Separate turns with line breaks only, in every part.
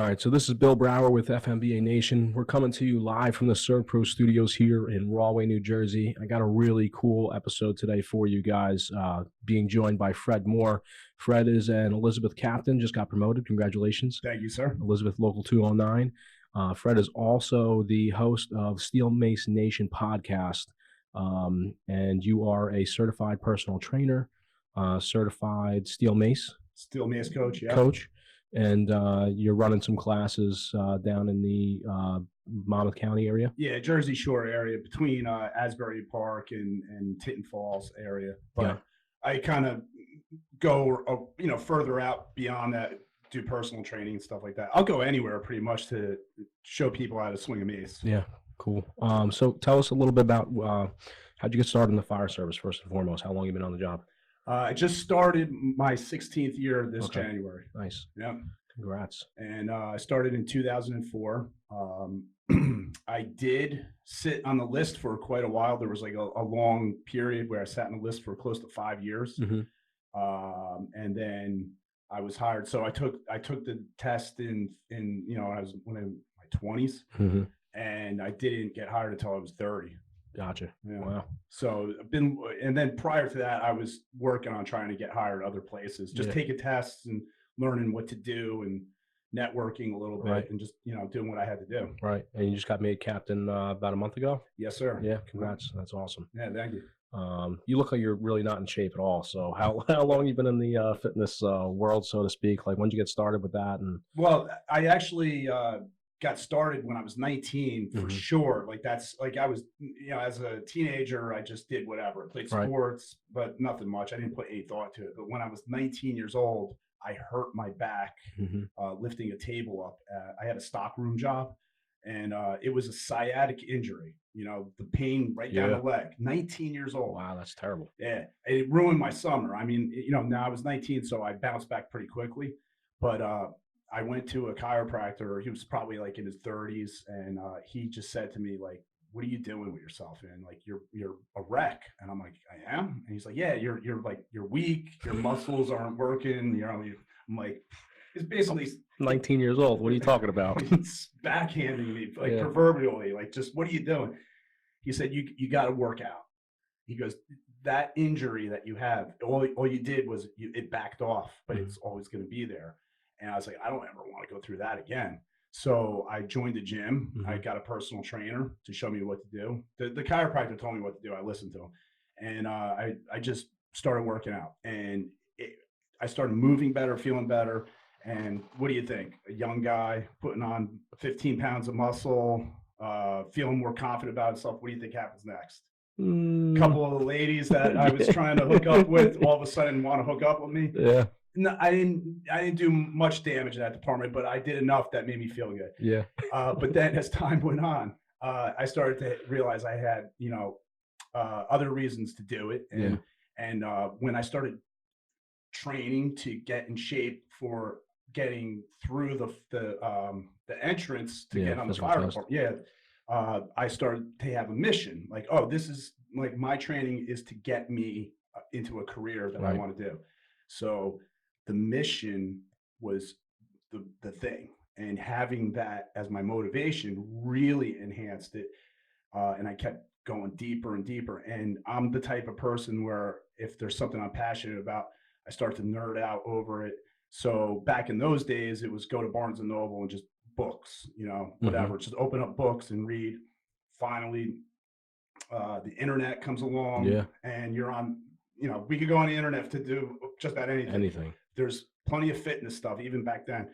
right, so this is Bill Brower with FMBA Nation. We're coming to you live from the ServPro Studios here in Rahway, New Jersey. I got a really cool episode today for you guys, being joined by Fred Mohr. Fred is an Elizabeth captain, just got promoted. Congratulations.
Thank you, sir.
Elizabeth Local 209. Fred is also the host of Steel Mace Nation podcast, and you are a certified personal trainer, certified Steel Mace
Coach, yeah.
coach. And you're running some classes down in the Monmouth County area?
Yeah, Jersey Shore area between Asbury Park and Tinton Falls area. But yeah. I kind of go, further out beyond that, do personal training and stuff like that. I'll go anywhere pretty much to show people how to swing a mace.
Yeah, cool. So tell us a lit'll bit about how'd you get started in the fire service, first and foremost? How long you been on the job?
I just started my 16th year this January.
Nice.
Yeah.
Congrats.
And I started in 2004. I did sit on the list for quite a while. There was like a long period where I sat on the list for close to 5 years.
Mm-hmm.
And then I was hired. So I took the test in I was in my 20s,
mm-hmm.
and I didn't get hired until I was 30.
Gotcha.
Yeah.
Wow.
So and then prior to that, I was working on trying to get hired other places, just taking tests and learning what to do and networking a little bit, and just, doing what I had to do.
Right. And you just got made captain about a month ago?
Yes, sir.
Yeah. Congrats. That's awesome.
Yeah. Thank you.
You look like you're really not in shape at all. So how long you been in the fitness world, so to speak? Like, when did you get started with that? And
well, I actually got started when I was 19 for
mm-hmm.
sure. Like, that's like, I was, as a teenager, I just did whatever, played sports, but nothing much. I didn't put any thought to it. But when I was 19 years old, I hurt my back
mm-hmm.
Lifting a table up. I had a stockroom job, and it was a sciatic injury. The pain right down the leg. 19 years old.
Wow, that's terrible.
Yeah, it ruined my summer. I mean, now I was 19, so I bounced back pretty quickly. But I went to a chiropractor. He was probably like in his 30s, and he just said to me, like, "What are you doing with yourself? And like, you're a wreck." And I'm like, "I am." And he's like, "Yeah, you're weak. Your muscles aren't working." I'm like, it's basically
19 years old. What are you talking about?
He's backhanding me, like, proverbially, like, just, what are you doing? He said, you got to work out. He goes, that injury that you have, all you did was it backed off, but mm-hmm. it's always going to be there. And I was like, I don't ever want to go through that again. So I joined the gym. Mm-hmm. I got a personal trainer to show me what to do. The chiropractor told me what to do. I listened to him. And I just started working out. And I started moving better, feeling better. And what do you think? A young guy putting on 15 pounds of muscle, feeling more confident about himself. What do you think happens next? A couple of the ladies that I was trying to hook up with all of a sudden want to hook up with me.
Yeah.
No, I didn't do much damage in that department, but I did enough that made me feel good.
Yeah.
But then as time went on, I started to realize I had, other reasons to do it. And when I started training to get in shape for getting through the entrance to get on the fire department, I started to have a mission. Like, this is like, my training is to get me into a career that I want to do. So the mission was the thing, and having that as my motivation really enhanced it. And I kept going deeper and deeper. And I'm the type of person where if there's something I'm passionate about, I start to nerd out over it. So back in those days, it was go to Barnes and Noble and just books, whatever, mm-hmm. just open up books and read. Finally, the internet comes along, and you're on, we could go on the internet to do just about anything. There's plenty of fitness stuff, even back then.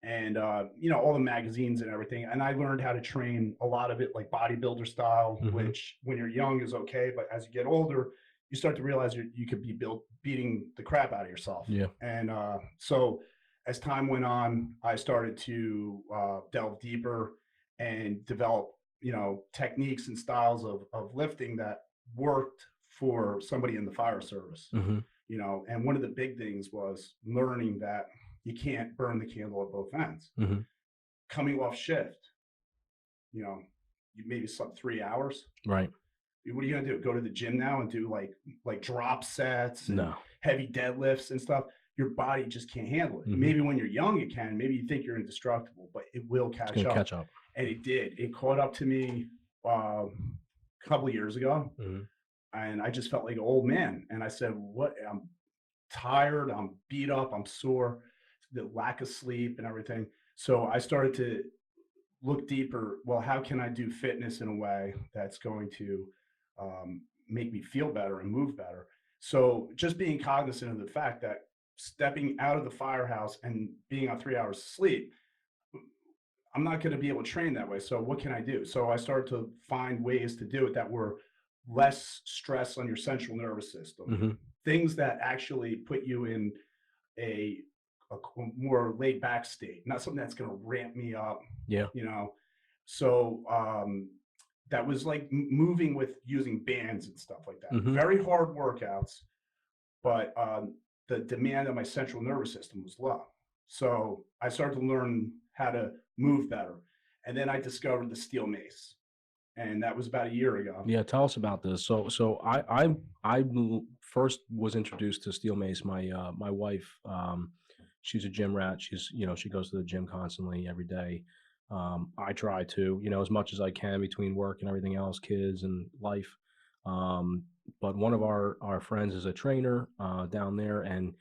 And, all the magazines and everything. And I learned how to train a lot of it like bodybuilder style, mm-hmm. which when you're young is okay. But as you get older, you start to realize you could be beating the crap out of yourself.
Yeah.
And so as time went on, I started to delve deeper and develop, techniques and styles of lifting that worked for somebody in the fire service.
Mm-hmm.
And one of the big things was learning that you can't burn the candle at both ends.
Mm-hmm.
Coming off shift, you maybe slept 3 hours.
Right.
What are you gonna do? Go to the gym now and do like drop sets and heavy deadlifts and stuff? your body just can't handle it.
Mhm.
Maybe when you're young, it can. Maybe you think you're indestructible, but it will
It's
catch
gonna
up.
catch up.
And it did. It caught up to me a couple of years ago,
Mhm.
and I just felt like an old man. And I said, "What? I'm tired. I'm beat up. I'm sore. The lack of sleep and everything." So I started to look deeper. Well, how can I do fitness in a way that's going to make me feel better and move better? So just being cognizant of the fact that stepping out of the firehouse and being on 3 hours of sleep, I'm not going to be able to train that way. So what can I do? So I started to find ways to do it that were less stress on your central nervous system,
Mhm.
things that actually put you in a, a more laid back state, not something that's going to ramp me up,
Yeah.
you know. So that was like moving with using bands and stuff like that.
Mhm.
Very hard workouts, but the demand on my central nervous system was low. So I started to learn how to move better. And then I discovered the Steel Mace. And that was about a year ago.
Yeah, tell us about this. So first was introduced to Steel Mace. My wife, she's a gym rat. She goes to the gym constantly every day. I try to, as much as I can between work and everything else, kids and life. Um, but one of our friends is a trainer down there, and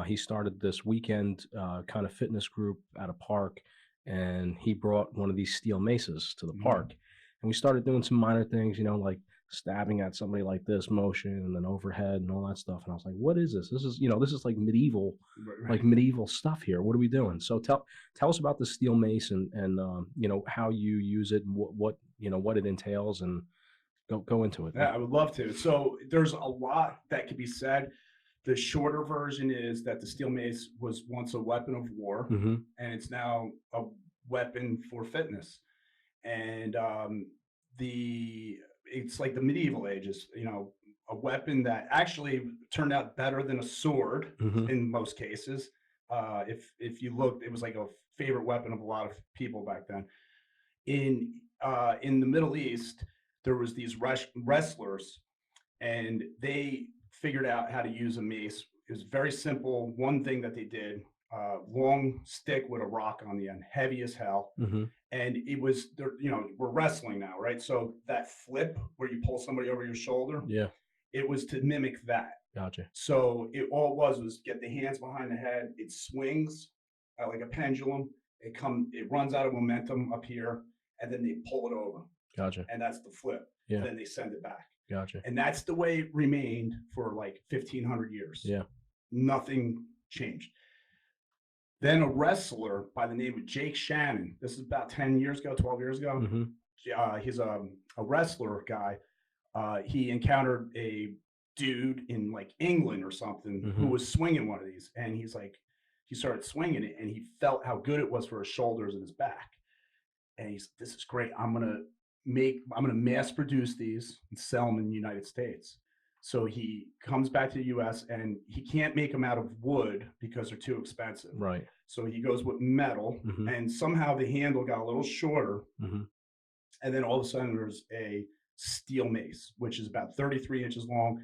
he started this weekend kind of fitness group at a park, and he brought one of these steel maces to the
Mhm.
park, and we started doing some minor things, like stabbing at somebody like this motion and then overhead and all that stuff. And I was like, what is this? This is like
Right.
medieval stuff here. What are we doing? So tell us about the steel mace and how you use it and what it entails, and go into it.
Yeah, I would love to. So there's a lot that could be said. The shorter version is that the steel mace was once a weapon of war,
Mm-hmm.
and it's now a weapon for fitness. And the it's like the medieval ages, a weapon that actually turned out better than a sword
Mm-hmm.
in most cases. If you looked, it was like a favorite weapon of a lot of people back then. In the Middle East, there was these wrestlers, and they figured out how to use a mace. It was very simple. One thing that they did: long stick with a rock on the end, heavy as hell.
Mm-hmm.
And it was, we're wrestling now, right? So that flip where you pull somebody over your shoulder,
Yeah.
it was to mimic that.
Gotcha.
So it all was get the hands behind the head. It swings like a pendulum. It runs out of momentum up here, and then they pull it over,
Gotcha.
and that's the flip.
Yeah.
And then they send it back.
Gotcha.
And that's the way it remained for like 1,500 years.
Yeah.
Nothing changed. Then a wrestler by the name of Jake Shannon, this is about 10 years ago, 12 years ago.
Mm-hmm.
He's a wrestler guy. He encountered a dude in like England or something
Mm-hmm.
who was swinging one of these. And he started swinging it, and he felt how good it was for his shoulders and his back. And this is great. I'm going to mass produce these and sell them in the United States. So he comes back to the US, and he can't make them out of wood because they're too expensive.
Right.
So he goes with metal,
Mm-hmm.
and somehow the handle got a little shorter.
Mm-hmm.
And then all of a sudden there's a steel mace, which is about 33 inches long.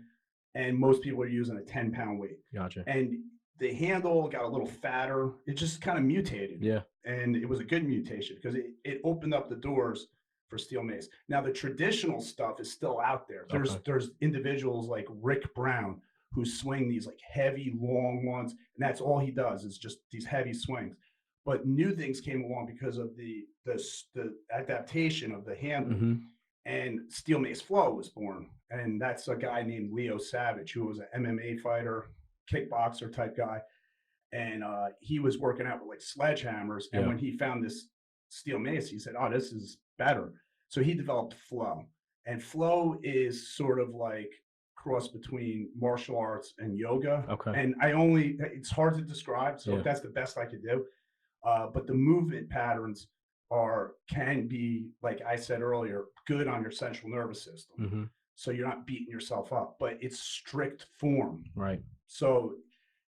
And most people are using a 10-pound weight.
Gotcha.
And the handle got a little fatter. It just kind of mutated.
Yeah.
And it was a good mutation because it opened up the doors for steel mace. Now the traditional stuff is still out there. There's individuals like Rick Brown who swing these like heavy long ones, and that's all he does is just these heavy swings. But new things came along because of the adaptation of the handle.
Mm-hmm.
And Steel Mace Flow was born, and that's a guy named Leo Savage, who was an MMA fighter, kickboxer type guy, and he was working out with like sledgehammers. And when he found this steel mace, he said, "Oh, this is better." So he developed Flow, and Flow is sort of like cross between martial arts and yoga.
Okay.
And it's hard to describe, so that's the best I could do. But the movement patterns can be, like I said earlier, good on your central nervous system.
Mm-hmm.
So you're not beating yourself up, but it's strict form.
Right.
So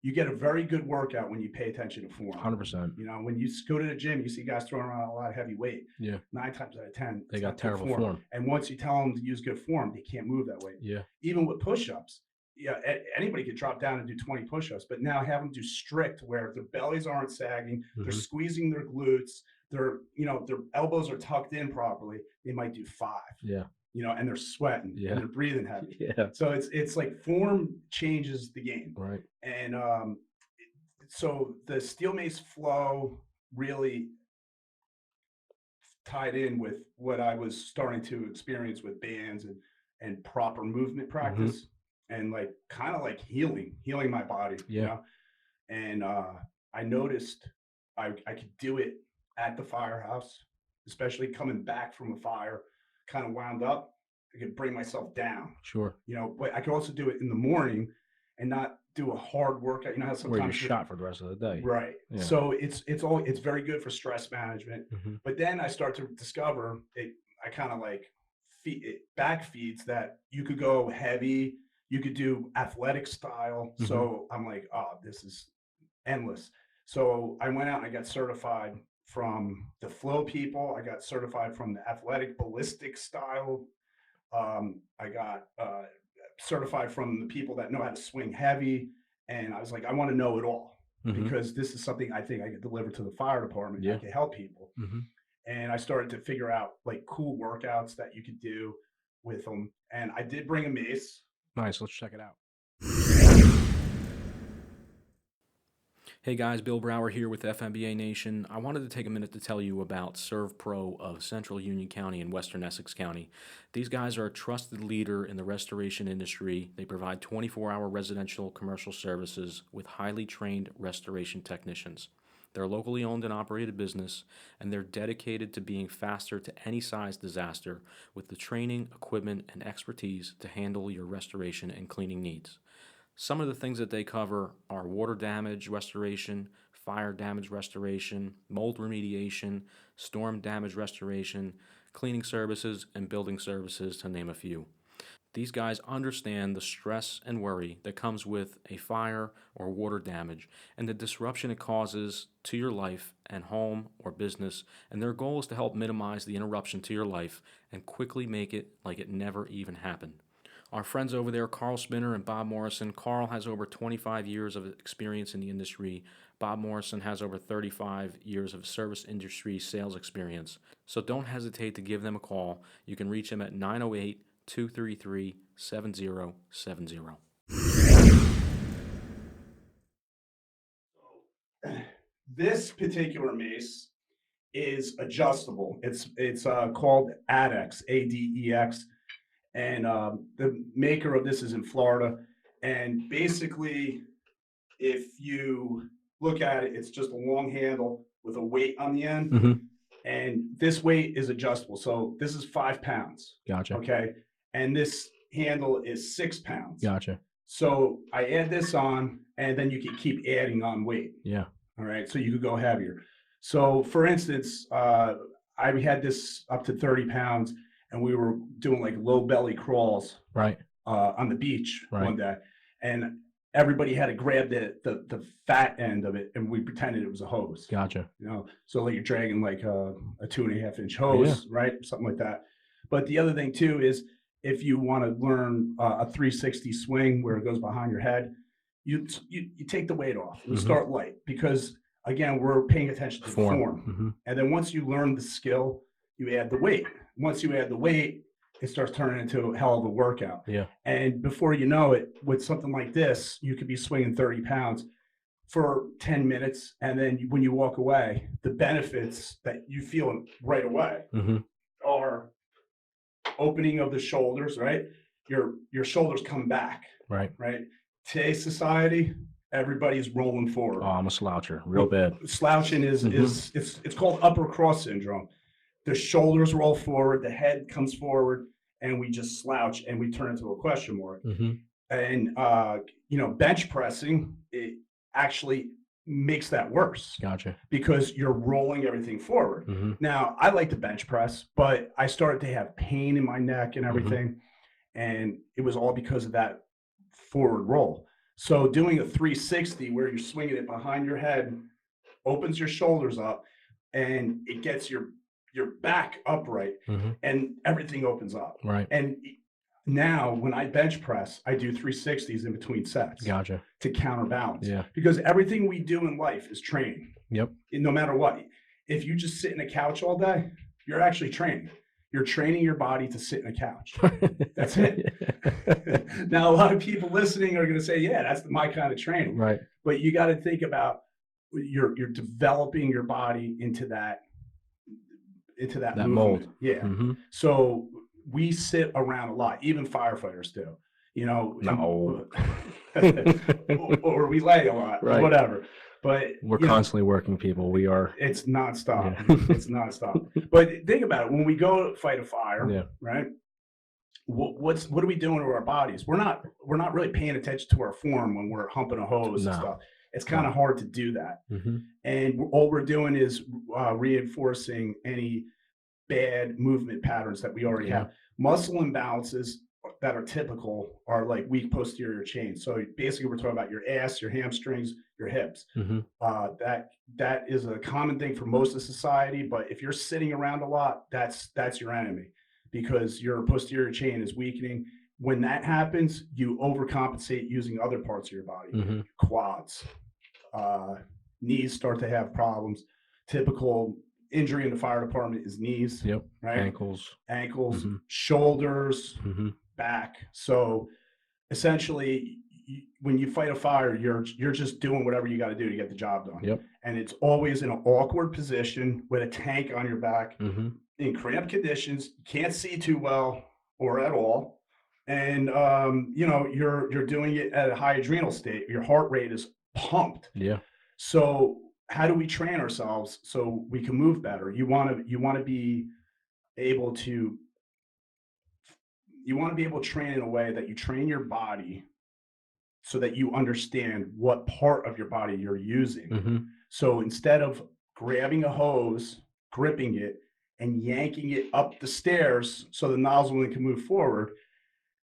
you get a very good workout when you pay attention to form.
100%.
When you go to the gym, you see guys throwing around a lot of heavy weight.
Yeah.
9 times out of 10,
they got terrible form.
And once you tell them to use good form, they can't move that way.
Yeah.
Even with push-ups, yeah, anybody could drop down and do 20 push-ups, but now have them do strict where their bellies aren't sagging, they're squeezing their glutes, their elbows are tucked in properly. They might do 5.
Yeah.
And they're sweating and they're breathing heavy.
Yeah.
So it's like form changes the game.
Right.
And so the Steel Mace flow really tied in with what I was starting to experience with bands and proper movement practice and like kind of like healing my body.
Yeah.
And I noticed I could do it at the firehouse, especially coming back from a fire, kind of wound up. I could bring myself down.
Sure.
But I could also do it in the morning and not do a hard workout. You know how sometimes
where you're shot for the rest of the day.
Right.
Yeah.
So it's very good for stress management. But then I start to discover I kind of like back feeds that you could go heavy, you could do athletic style. So I'm like, oh, this is endless. So I went out and I got certified from the flow people. I got certified from the athletic ballistic style. I got certified from the people that know how to swing heavy. And I was like, I want to know it all because this is something I think I could deliver to the fire department. I can help people. And I started to figure out like cool workouts that you could do with them. And I did bring a mace.
Nice. Let's check it out. Hey guys, Bill Brower here with FMBA Nation. I wanted to take a minute to tell you about Serve Pro of Central Union County and Western Essex County. These guys are a trusted leader in the restoration industry. They provide 24-hour residential commercial services with highly trained restoration technicians. They're a locally owned and operated business, and they're dedicated to being faster to any size disaster with the training, equipment, and expertise to handle your restoration and cleaning needs. Some of the things that they cover are water damage restoration, fire damage restoration, mold remediation, storm damage restoration, cleaning services, and building services, to name a few. These guys understand the stress and worry that comes with a fire or water damage and the disruption it causes to your life and home or business, and their goal is to help minimize the interruption to your life and quickly make it like it never even happened. Our friends over there, Carl Spinner and Bob Morrison. Carl has over 25 years of experience in the industry. Bob Morrison has over 35 years of service industry sales experience. So don't hesitate to give them a call. You can reach them at 908-233-7070.
This particular mace is adjustable. It's called ADEX, ADEX. And the maker of this is in Florida. And basically, if you look at it, it's just a long handle with a weight on the end. And this weight is adjustable. So this is 5 pounds.
Gotcha.
Okay. And this handle is 6 pounds.
Gotcha.
So I add this on, and then you can keep adding on weight.
Yeah.
All right. So you could go heavier. So for instance, I had this up to 30 pounds. And we were doing like low belly crawls on the beach one day. And everybody had to grab the fat end of it, and we pretended it was a hose.
Gotcha.
So like you're dragging like a 2.5-inch hose, right? Something like that. But the other thing too is if you want to learn a 360 swing where it goes behind your head, you take the weight off. You start light because again, we're paying attention to form. And then once you learn the skill, you add the weight. Once you add the weight, it starts turning into a hell of a workout. Yeah. And before you know it, with something like this, you could be swinging 30 pounds for 10 minutes. And then when you walk away, the benefits that you feel right away are opening of the shoulders, right? Your shoulders come back. Right. Today's society, everybody's rolling forward.
Oh, I'm a sloucher, real bad.
Slouching is it's called upper cross syndrome. The shoulders roll forward, the head comes forward, and we just slouch and we turn into a question mark. And bench pressing, it actually makes that worse.
Gotcha.
Because you're rolling everything forward. Now, I like to bench press, but I started to have pain in my neck and everything. And it was all because of that forward roll. So doing a 360 where you're swinging it behind your head opens your shoulders up and it gets your back upright and everything opens up. And now when I bench press, I do 360s in between sets
Gotcha.
to counterbalance.
Yeah.
Because everything we do in life is training.
Yep.
No matter what. If you just sit in a couch all day, you're actually training. You're training your body to sit in a couch. That's it. Now, a lot of people listening are going to say, yeah, that's my kind of training.
Right.
But you got to think about you're developing your body into that
mold.
Yeah.
Mm-hmm.
So we sit around a lot. Even firefighters do.
No.
or we lay a lot, right. Or whatever. But
we're constantly working people. We are.
It's nonstop. Yeah. It's nonstop. But think about it. When we go fight a fire, right? What are we doing to our bodies? We're not really paying attention to our form when we're humping a hose and stuff. It's kind of hard to do that. Mm-hmm. And all we're doing is reinforcing any bad movement patterns that we already have. Muscle imbalances that are typical are like weak posterior chain. So basically we're talking about your ass, your hamstrings, your hips. Mm-hmm. That is a common thing for most of society, but if you're sitting around a lot, that's your enemy, because your posterior chain is weakening. When that happens, you overcompensate using other parts of your body. Mm-hmm. Quads, knees start to have problems. Typical injury in the fire department is knees. Yep. Right. Ankles, mm-hmm. Shoulders, mm-hmm. back. So essentially, when you fight a fire, you're just doing whatever you got to do to get the job done. Yep. And it's always in an awkward position with a tank on your back, mm-hmm. in cramped conditions. You can't see too well or at all. And you're doing it at a high adrenal state. Your heart rate is pumped. Yeah. So how do we train ourselves so we can move better? You want to be able to train in a way that you train your body so that you understand what part of your body you're using. Mm-hmm. So instead of grabbing a hose, gripping it, and yanking it up the stairs so the nozzle can move forward,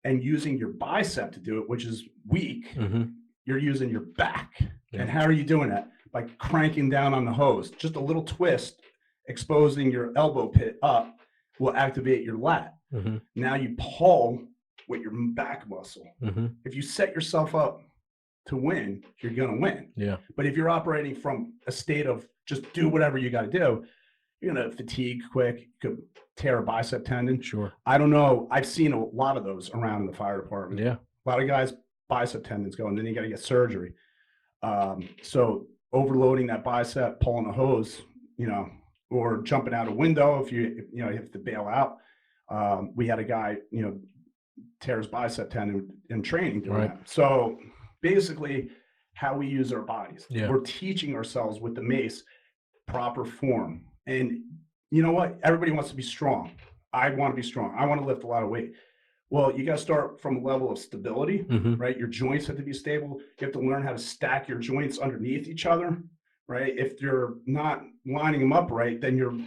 and using your bicep to do it, which is weak, mm-hmm. you're using your back. Yeah. And how are you doing that? By cranking down on the hose. Just a little twist, exposing your elbow pit up, will activate your lat. Mm-hmm. Now you pull with your back muscle. Mm-hmm. If you set yourself up to win, you're going to win. Yeah. But if you're operating from a state of just do whatever you got to do, you're going to fatigue quick. You could tear a bicep tendon. Sure. I don't know. I've seen a lot of those around in the fire department. Yeah. A lot of guys, bicep tendons go, and then you got to get surgery. So overloading that bicep, pulling a hose, or jumping out a window if you have to bail out. We had a guy, tear his bicep tendon in training doing that. So basically, how we use our bodies. Yeah. We're teaching ourselves with the mace proper form. And you know what? Everybody wants to be strong. I want to be strong. I want to lift a lot of weight. Well, you got to start from a level of stability, mm-hmm. right? Your joints have to be stable. You have to learn how to stack your joints underneath each other, right? If you're not lining them up right, then you're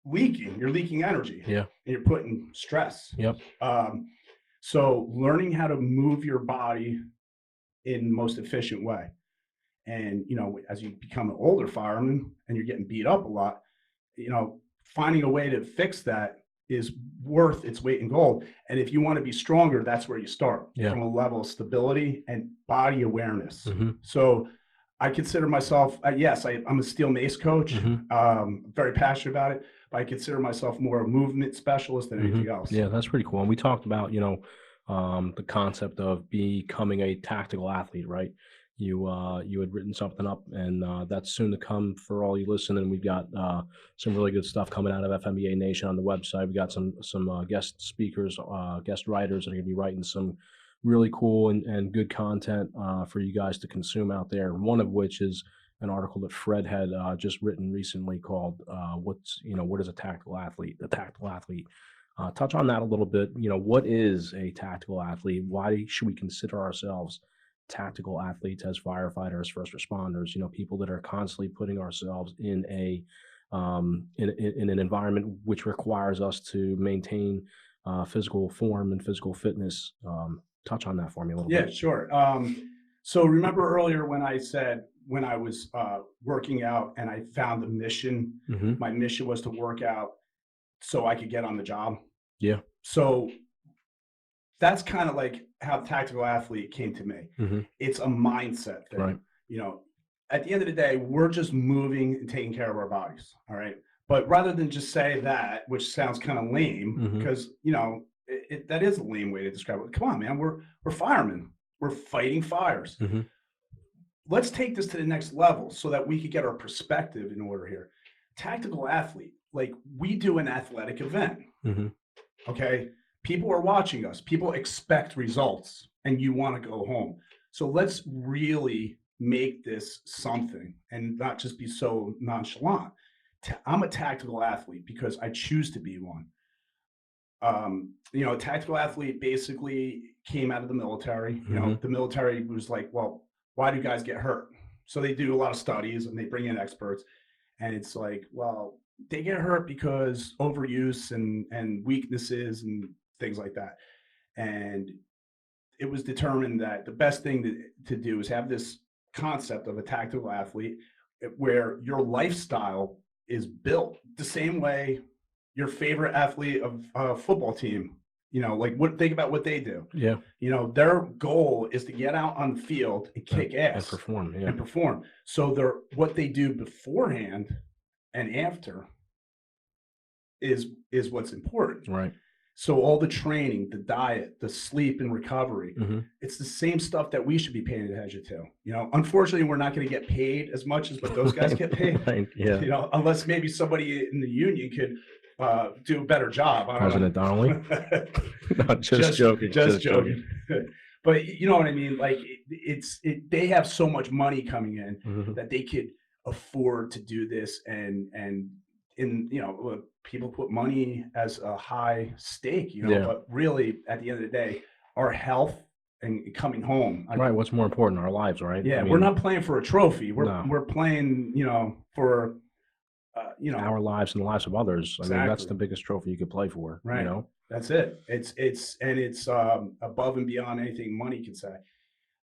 leaking. You're leaking energy. Yeah. And you're putting stress. Yep. So learning how to move your body in the most efficient way. And, as you become an older fireman and you're getting beat up a lot, finding a way to fix that is worth its weight in gold. And if you want to be stronger, that's where you start, from a level of stability and body awareness. Mm-hmm. So I consider myself, yes, I'm a Steel Mace coach. Mm-hmm. Very passionate about it, but I consider myself more a movement specialist than anything else. Yeah, that's pretty cool. And we talked about, the concept of becoming a tactical athlete, right? You had written something up, and that's soon to come for all you listen. And we've got some really good stuff coming out of FMBA Nation on the website. We got some guest speakers, guest writers that are going to be writing some really cool and good content for you guys to consume out there. One of which is an article that Fred had just written recently called "What is a tactical athlete?" The tactical athlete. Touch on that a little bit. What is a tactical athlete? Why should we consider ourselves tactical athletes as firefighters, first responders? People that are constantly putting ourselves in in an environment which requires us to maintain physical form and physical fitness. Touch on that for me a little bit. Yeah, sure. So remember earlier when I said when I was working out and I found the mission, mm-hmm. my mission was to work out so I could get on the job. Yeah. So that's kind of like how tactical athlete came to me.
Mm-hmm.
It's a mindset thing.
Right.
You know, at the end of the day, we're just moving and taking care of our bodies. All right. But rather than just say that, which sounds kind of lame, because you know that is a lame way to describe it. Come on, man, we're firemen. We're fighting fires. Let's take this to the next level so that we could get our perspective in order here. Tactical athlete, like we do an athletic event. Okay, people are watching us. People expect results, and you want to go home. So let's really make this something and not just be so nonchalant. I'm a tactical athlete because I choose to be one. You know, a tactical athlete basically came out of the military. You know, the military was like, well, why do guys get hurt? So they do a lot of studies and they bring in experts, and it's like, well, they get hurt because overuse and weaknesses and things like that. And it was determined that the best thing to do is have this concept of a tactical athlete where your lifestyle is built the same way your favorite athlete of a football team, you know, like think about what they do.
Yeah.
You know, their goal is to get out on the field and kick ass
and perform. Yeah.
And perform. So what they do beforehand and after is what's important.
Right.
So all the training, the diet, the sleep and recovery, it's the same stuff that we should be paying attention to. You know, unfortunately, we're not going to get paid as much as what those guys get paid.
Right. Yeah.
You know, unless maybe somebody in the union could do a better job.
President Donnelly. No, just joking.
Just joking. But you know what I mean? Like they have so much money coming in that they could afford to do this and you know, people put money as a high stake, you know, but really at the end of the day, our health and coming home.
Right. What's more important? Our lives, right?
Yeah. I mean, we're not playing for a trophy. We're playing, you know, for, you know,
our lives and the lives of others.
Exactly.
I mean, that's the biggest trophy you could play for.
Right.
You know,
that's it. It's above and beyond anything money can say.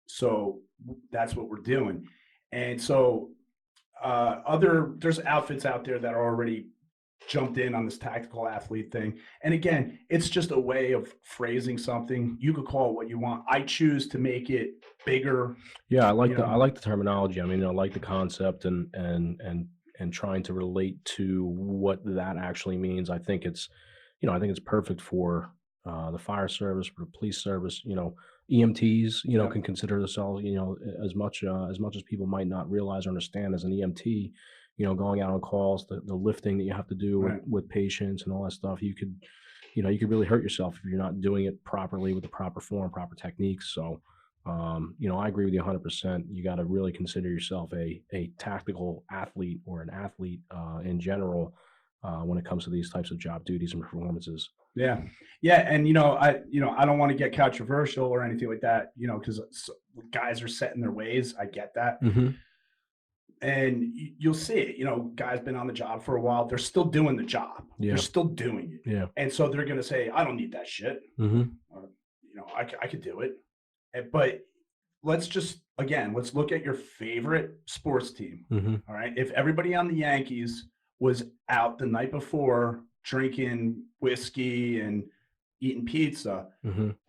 So that's what we're doing. And so, there's outfits out there that are already jumped in on this tactical athlete thing. And again, it's just a way of phrasing something. You could call it what you want. I choose to make it bigger.
Yeah, I like the terminology. I mean, I like the concept and trying to relate to what that actually means. I think it's perfect for the fire service, for the police service. You know, EMTs, you know, can consider themselves, you know, as much as people might not realize or understand as an EMT, you know, going out on calls, the lifting that you have to do with patients and all that stuff, you could really hurt yourself if you're not doing it properly with the proper form, proper techniques. So, you know, I agree with you 100%. You got to really consider yourself a tactical athlete or an athlete in general when it comes to these types of job duties and performances.
Yeah. Yeah. And, I don't want to get controversial or anything like that, you know, because guys are set in their ways. I get that. And you'll see it, you know, guys been on the job for a while. They're still doing the job.
Yeah.
They're still doing it.
Yeah.
And so they're going to say, I don't need that shit. You know, I could do it. But let's look at your favorite sports team. All right. If everybody on the Yankees was out the night before drinking whiskey and eating pizza,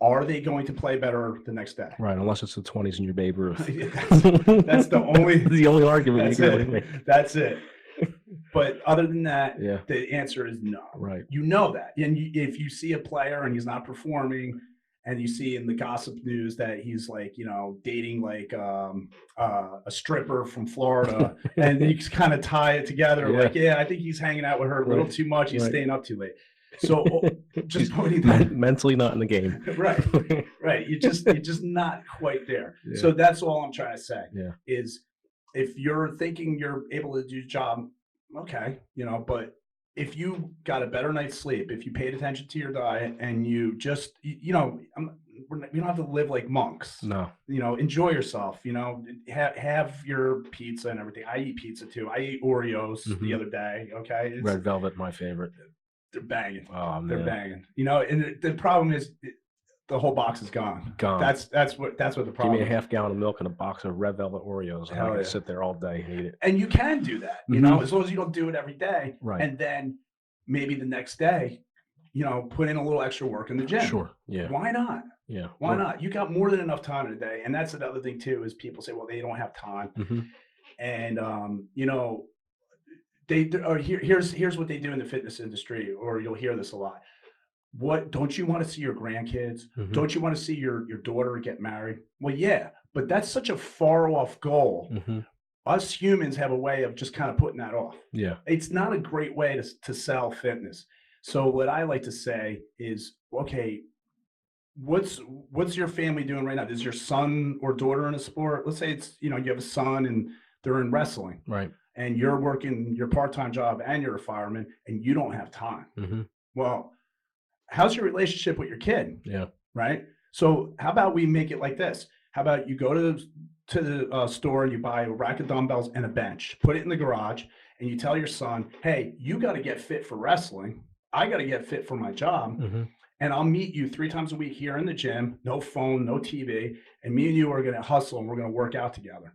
are they going to play better the next day?
Right, unless it's the 20s and your Babe Ruth.
that's the only
argument.
That's it. But other than that, the answer is no.
Right.
You know that. And if you see a player and he's not performing, and you see in the gossip news that he's like, you know, dating like a stripper from Florida, and you just kind of tie it together. Like, I think he's hanging out with her a little too much. He's staying up too late. So just pointing that
mentally not in the game.
Right. You're just not quite there. Yeah. So that's all I'm trying to say is if you're thinking you're able to do the job, okay, you know, but if you got a better night's sleep, if you paid attention to your diet and you just, you know, you don't have to live like monks.
No.
You know, enjoy yourself, you know, have your pizza and everything. I eat pizza too. I ate Oreos the other day. Okay.
Red Velvet, my favorite.
They're banging.
Oh, man.
They're banging. You know, and the problem is the whole box is gone. That's what the problem is.
Give me a half gallon of milk and a box of Red Velvet Oreos, and I can sit there all day and eat it.
And you can do that, you know, as long as you don't do it every day.
Right.
And then maybe the next day, put in a little extra work in the gym.
Sure. Yeah.
Why not?
Yeah.
Why not? You got more than enough time in a day. And that's another thing too, is people say, well, they don't have time.
Mm-hmm.
And, here's what they do in the fitness industry, or you'll hear this a lot. What, don't you want to see your grandkids?
Mm-hmm.
Don't you want to see your daughter get married? Well, yeah, but that's such a far off goal.
Mm-hmm.
Us humans have a way of just kind of putting that off.
Yeah.
It's not a great way to sell fitness. So what I like to say is, okay, what's your family doing right now? Is your son or daughter in a sport? Let's say it's, you have a son and they're in wrestling.
Right.
And you're working your part-time job and you're a fireman and you don't have time.
Mm-hmm.
Well, how's your relationship with your kid?
Yeah.
Right. So how about we make it like this? How about you go to the store and you buy a rack of dumbbells and a bench, put it in the garage, and you tell your son, hey, you got to get fit for wrestling. I got to get fit for my job.
Mm-hmm.
And I'll meet you 3 times a week here in the gym, no phone, no TV. And me and you are going to hustle and we're going to work out together.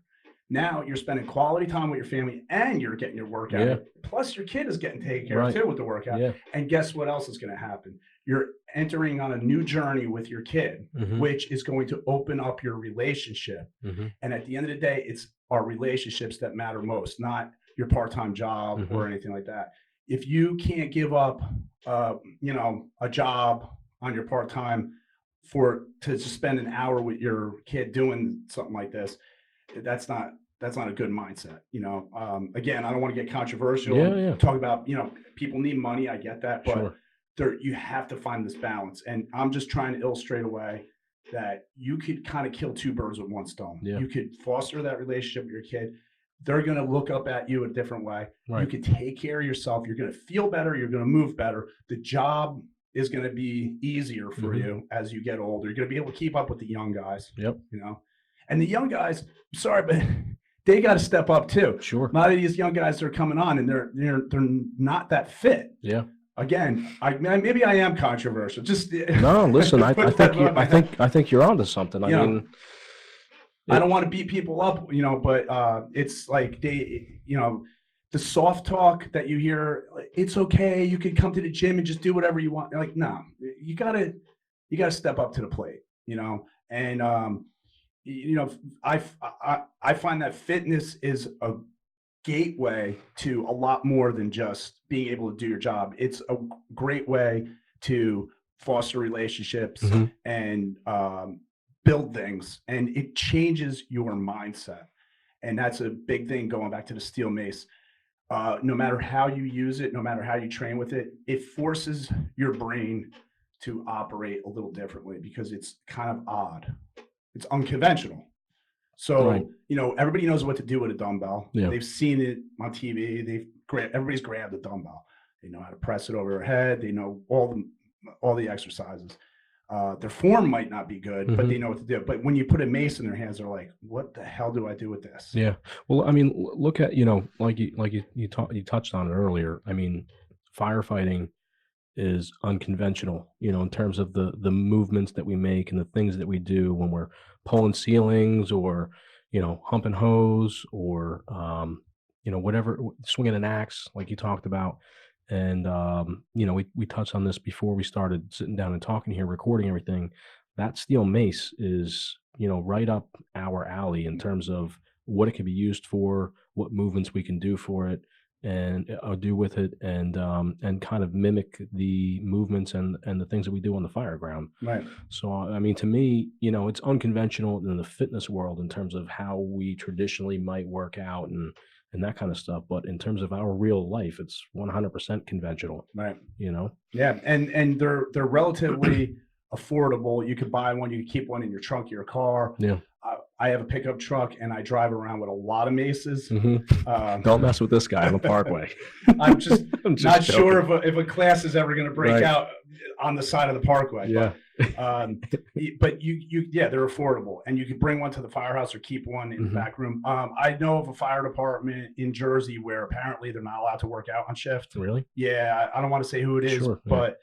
Now you're spending quality time with your family and you're getting your workout.
Yeah.
Plus your kid is getting taken care of too with the workout.
Yeah.
And guess what else is going to happen? You're entering on a new journey with your kid,
mm-hmm.
which is going to open up your relationship.
Mm-hmm.
And at the end of the day, it's our relationships that matter most, not your part-time job
mm-hmm.
or anything like that. If you can't give up, a job on your part-time to spend an hour with your kid doing something like this, that's not a good mindset. Again, I don't want to get controversial and talk about, people need money. I get that, but you have to find this balance. And I'm just trying to illustrate a way that you could kind of kill 2 birds with 1 stone.
Yeah.
You could foster that relationship with your kid. They're going to look up at you a different way.
Right.
You could take care of yourself. You're going to feel better. You're going to move better. The job is going to be easier for
mm-hmm.
you as you get older. You're going to be able to keep up with the young guys.
Yep.
And the young guys, sorry, but they got to step up too.
Sure.
A lot of these young guys are coming on and they're not that fit.
Yeah.
Again, maybe I am controversial. Just
no, listen. I think you're onto something. I mean,
I don't want to beat people up, but it's like the soft talk that you hear. It's okay. You can come to the gym and just do whatever you want. Like, no, you gotta step up to the plate. And I find that fitness is a gateway to a lot more than just being able to do your job. It's a great way to foster relationships mm-hmm. and build things, and it changes your mindset. And that's a big thing, going back to the Steel Mace. No matter how you use it, no matter how you train with it, it forces your brain to operate a little differently because it's kind of odd. It's unconventional. So,
right.
Everybody knows what to do with a dumbbell.
Yeah.
They've seen it on TV. Everybody's grabbed a dumbbell. They know how to press it over their head. They know all the exercises. Their form might not be good, mm-hmm. but they know what to do. But when you put a mace in their hands, they're like, what the hell do I do with this?
Yeah. Well, I mean, look at, like you touched on it earlier. I mean, firefighting is unconventional, in terms of the movements that we make and the things that we do when we're pulling ceilings or, humping hose or, whatever, swinging an axe like you talked about. And, we touched on this before we started sitting down and talking here, recording everything. That Steel Mace is, right up our alley in terms of what it could be used for, what movements we can do for it and do with it, and kind of mimic the movements and the things that we do on the fireground.
Right.
So, I mean, to me, it's unconventional in the fitness world in terms of how we traditionally might work out and that kind of stuff. But in terms of our real life, it's 100% conventional.
Right.
Yeah.
And they're relatively affordable. You could buy one, you could keep one in your trunk of your car.
Yeah.
I have a pickup truck and I drive around with a lot of maces.
Mm-hmm. Don't mess with this guy on the parkway.
I'm just not joking. Sure if a class is ever going to break out on the side of the parkway.
Yeah.
But they're affordable, and you can bring one to the firehouse or keep one in mm-hmm. the back room. I know of a fire department in Jersey where apparently they're not allowed to work out on shift.
Really?
Yeah. I don't want to say who it is,
sure,
but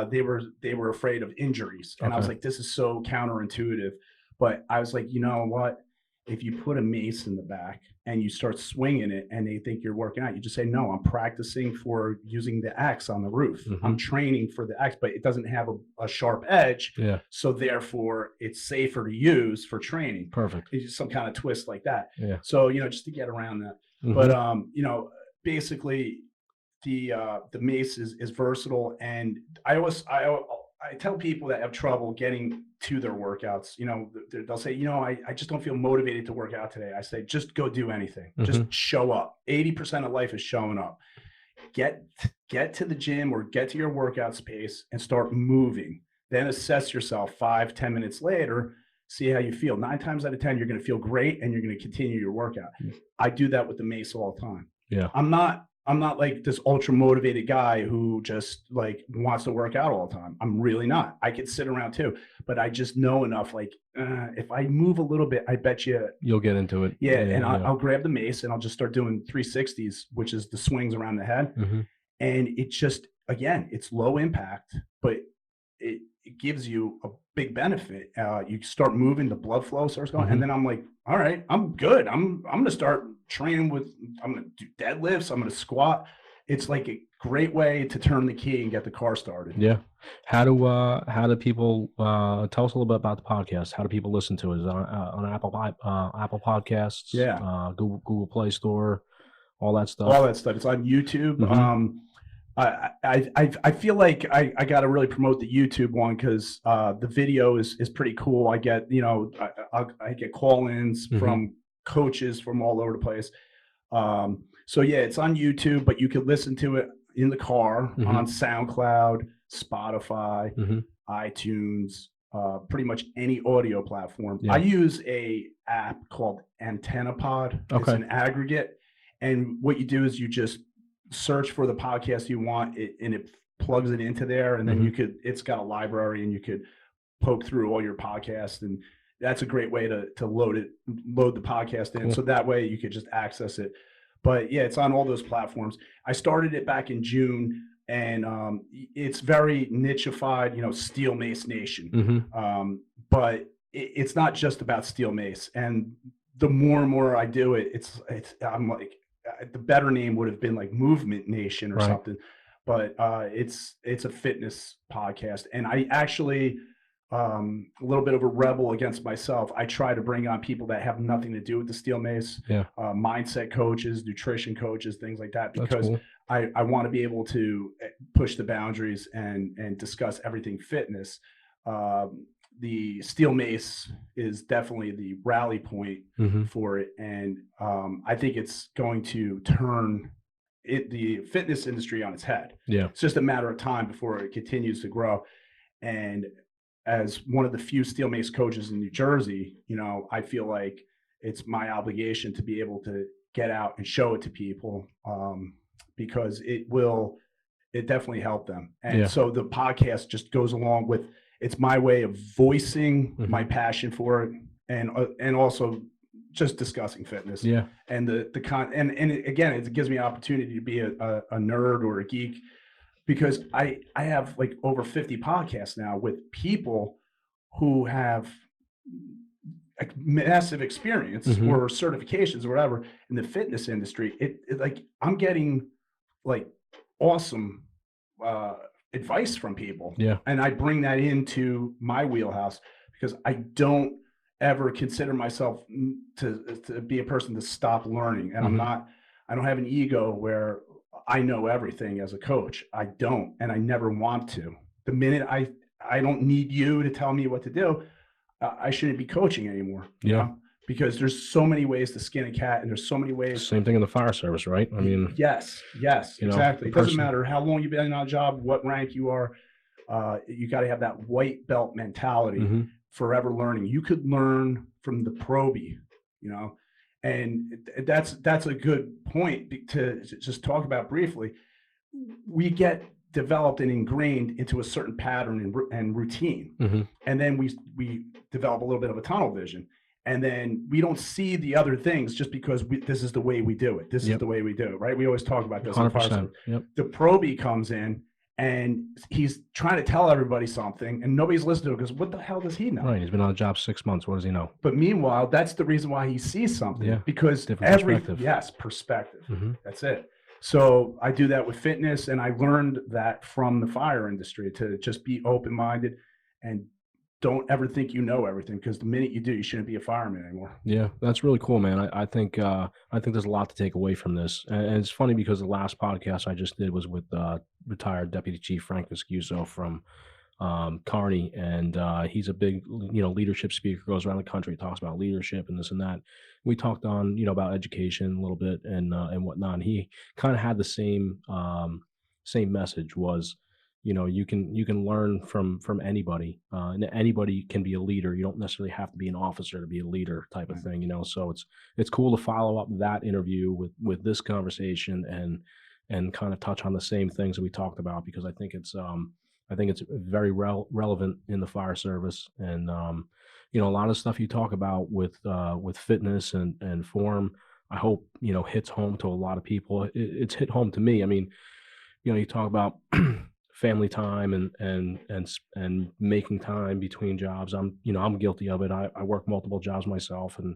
they were afraid of injuries. And I was like, this is so counterintuitive. But I was like, you know what? if you put a mace in the back and you start swinging it and they think you're working out, you just say, no, I'm practicing for using the axe on the roof. I'm training for the axe, but it doesn't have a sharp edge.
Yeah.
So therefore it's safer to use for training.
Perfect.
It's just some kind of twist like that.
Yeah.
So, you know, just to get around that. But, you know, basically the mace is versatile. And I tell people that have trouble getting to their workouts, you know, they'll say, you know, I just don't feel motivated to work out today. I say, just go do anything. Just show up. 80% of life is showing up. Get to the gym or get to your workout space and start moving. Then assess yourself 5-10 minutes later, see how you feel. 9 times out of 10, you're going to feel great and you're going to continue your workout. I do that with the mace all the time.
Yeah.
I'm not like this ultra motivated guy who just like wants to work out all the time. I'm really not. I could sit around too, but I just know enough. Like if I move a little bit, I bet you'll
get into it.
Yeah. And I'll grab the mace and I'll just start doing 360s, which is the swings around the head. And it just, again, it's low impact, but it gives you a big benefit. You start moving, the blood flow starts going. And then I'm like, all right, I'm good. I'm going to start training I'm going to do deadlifts. I'm going to squat. It's like a great way to turn the key and get the car started.
Yeah. How do people, tell us a little bit about the podcast? How do people listen to it? Is it on Apple Podcasts?
Yeah.
Google Play Store, all that stuff.
All that stuff. It's on YouTube. I feel like I got to really promote the YouTube one because the video is pretty cool. I get, you know, I get call-ins from coaches from all over the place. So yeah, it's on YouTube, but you could listen to it in the car on SoundCloud, Spotify, iTunes, pretty much any audio platform. I use a app called AntennaPod. It's an aggregate. And what you do is you just search for the podcast you want and it plugs it into there. And then it's got a library and you could poke through all your podcasts. And that's a great way to load the podcast in. So that way you could just access it. But yeah, it's on all those platforms. I started it back in June and it's very nicheified, you know, Steel Mace Nation. But it's not just about Steel Mace. And the more and more I do it, I'm like, the better name would have been like Movement Nation or something, but it's a fitness podcast. And I actually, a little bit of a rebel against myself. I try to bring on people that have nothing to do with the Steel Mace, mindset coaches, nutrition coaches, things like that, because cool. I want to be able to push the boundaries and discuss everything fitness. The Steel Mace is definitely the rally point for it. And I think it's going to turn the fitness industry on its head. Yeah. It's just a matter of time before it continues to grow. And as one of the few Steel Mace coaches in New Jersey, you know, I feel like it's my obligation to be able to get out and show it to people because it definitely help them. And so the podcast just goes along with, it's my way of voicing my passion for it and also just discussing fitness. Yeah. And and again, it gives me an opportunity to be a nerd or a geek because I have like over 50 podcasts now with people who have a massive experience or certifications or whatever in the fitness industry. It like I'm getting like awesome advice from people. Yeah. And I bring that into my wheelhouse because I don't ever consider myself to be a person to stop learning. And I don't have an ego where I know everything as a coach. I don't, and I never want to. The minute I don't need you to tell me what to do, I shouldn't be coaching anymore. Yeah. You know? Because there's so many ways to skin a cat and there's so many ways.
Same thing in the fire service, right? I mean,
yes, exactly. It doesn't matter how long you've been on a job, what rank you are. You got to have that white belt mentality, forever learning. You could learn from the probie, you know, and that's a good point to just talk about briefly. We get developed and ingrained into a certain pattern and routine. And then we develop a little bit of a tunnel vision. And then we don't see the other things just because this is the way we do it. This is the way we do it, right? We always talk about this.
100%.
The probie comes in and he's trying to tell everybody something, and nobody's listening to him because what the hell does he know?
Right. He's been on the job 6 months. What does he know?
But meanwhile, that's the reason why he sees something.
Yeah.
Because
Different perspective.
Yes, perspective.
Mm-hmm.
That's it. So I do that with fitness, and I learned that from the fire industry to just be open-minded and don't ever think you know everything, because the minute you do, you shouldn't be a fireman anymore.
Yeah, that's really cool, man. I think there's a lot to take away from this, and it's funny because the last podcast I just did was with retired Deputy Chief Frank Viscuso from Kearney, and he's a big leadership speaker, goes around the country, talks about leadership and this and that. We talked on about education a little bit and whatnot. And he kind of had the same message was, you can learn from anybody, and anybody can be a leader. You don't necessarily have to be an officer to be a leader, type of thing. So it's cool to follow up that interview with this conversation and kind of touch on the same things that we talked about, because I think it's very relevant in the fire service. And a lot of stuff you talk about with fitness and form, I hope hits home to a lot of people. It's hit home to me. I mean, you talk about family time and making time between jobs. I'm guilty of it. I work multiple jobs myself, and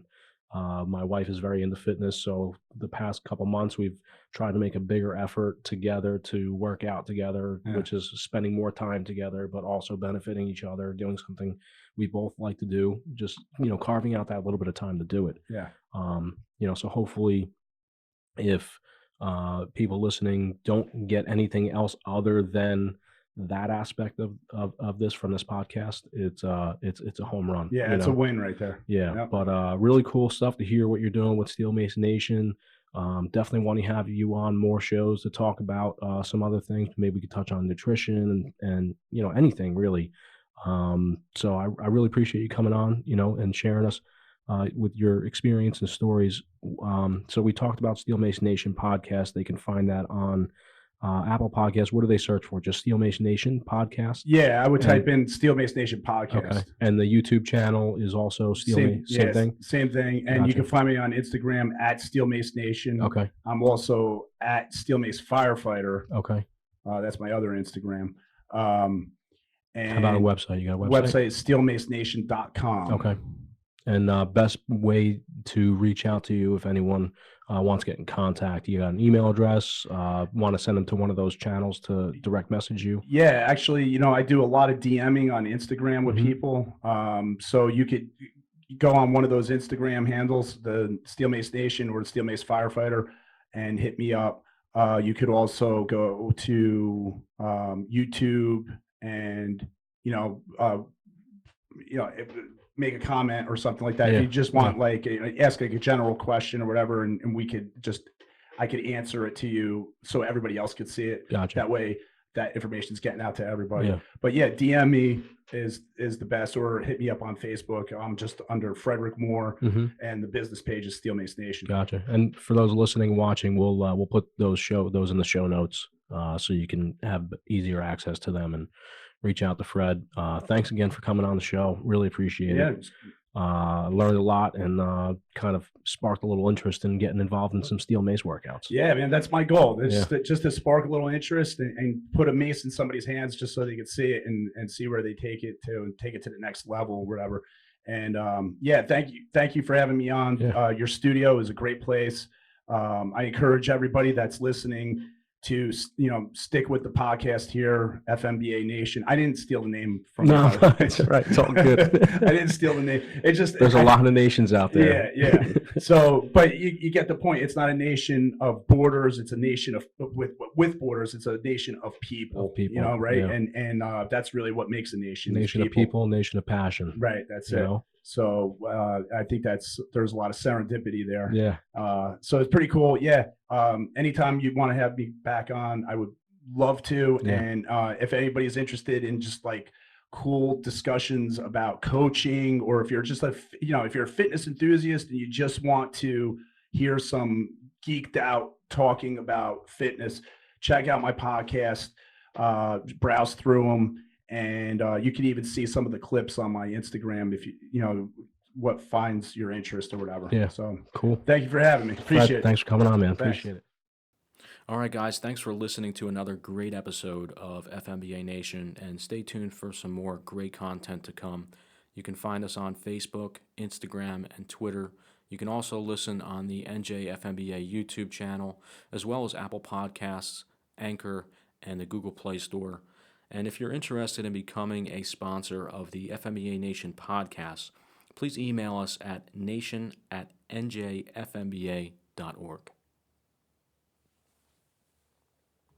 my wife is very into fitness. So the past couple months, we've tried to make a bigger effort together to work out together, which is spending more time together, but also benefiting each other, doing something we both like to do, just, carving out that little bit of time to do it.
Yeah.
So hopefully if people listening don't get anything else other than that aspect of this from this podcast, it's a home run.
Yeah, it's a win right there.
Yeah.
Yep.
But really cool stuff to hear what you're doing with Steel Mace Nation. Definitely want to have you on more shows to talk about some other things. Maybe we could touch on nutrition and anything really. So I really appreciate you coming on, and sharing us with your experience and stories. So we talked about Steel Mace Nation podcast. They can find that on Apple Podcasts. What do they search for? Just Steel Mace Nation podcast?
Yeah, I would type in Steel Mace Nation podcast. Okay.
And the YouTube channel is also Steel Mace, same thing?
Same thing. And gotcha. You can find me on Instagram at Steel Mace Nation.
Okay.
I'm also at Steel Mace Firefighter.
Okay.
That's my other Instagram. And
how about a website? You got a website?
Website is steelmacenation.com.
Okay. And best way to reach out to you if anyone wants to get in contact, you got an email address, want to send them to one of those channels to direct message you?
Yeah, actually, I do a lot of DMing on Instagram with people. So you could go on one of those Instagram handles, the Steel Mace Nation or the Steel Mace Firefighter, and hit me up. You could also go to YouTube and, make a comment or something like that.
Yeah.
If you just want ask a general question or whatever, and I could answer it to you so everybody else could see it.
Gotcha.
That way that information's getting out to everybody.
Yeah.
But yeah, DM me is the best, or hit me up on Facebook. I'm just under Fred Mohr, and the business page is Steel Mace Nation.
Gotcha. And for those listening, watching, we'll put those in the show notes, so you can have easier access to them and reach out to Fred. Thanks again for coming on the show. Really appreciate it. Learned a lot and kind of sparked a little interest in getting involved in some Steel Mace workouts.
Yeah, man, that's my goal. Just to spark a little interest and put a mace in somebody's hands just so they can see it and see where they take it to the next level or whatever. And thank you for having me on.
Yeah.
Your studio is a great place. I encourage everybody that's listening to stick with the podcast here, FMBA Nation. I didn't steal the name from
it's right. It's all good.
I didn't steal the name. There's
a lot of nations out there.
Yeah. So, but you get the point. It's not a nation of borders. It's a nation of with borders. It's a nation of people. Right? Yeah. And that's really what makes a nation.
Nation of people, nation of passion.
Right. That's it. So I think there's a lot of serendipity there.
Yeah.
So it's pretty cool. Yeah. Anytime you want to have me back on, I would love to. Yeah. And if anybody's interested in just like cool discussions about coaching, or if you're just if you're a fitness enthusiast and you just want to hear some geeked out talking about fitness, check out my podcast, browse through them. And you can even see some of the clips on my Instagram if what finds your interest or whatever.
Yeah.
So
cool.
Thank you for having me. Appreciate it.
Thanks for coming on, man. Appreciate it. All right, guys, thanks for listening to another great episode of FMBA Nation, and stay tuned for some more great content to come. You can find us on Facebook, Instagram, and Twitter. You can also listen on the NJ FMBA YouTube channel, as well as Apple Podcasts, Anchor, and the Google Play Store. And if you're interested in becoming a sponsor of the FMBA Nation podcast, please email us at nation@njfmba.org.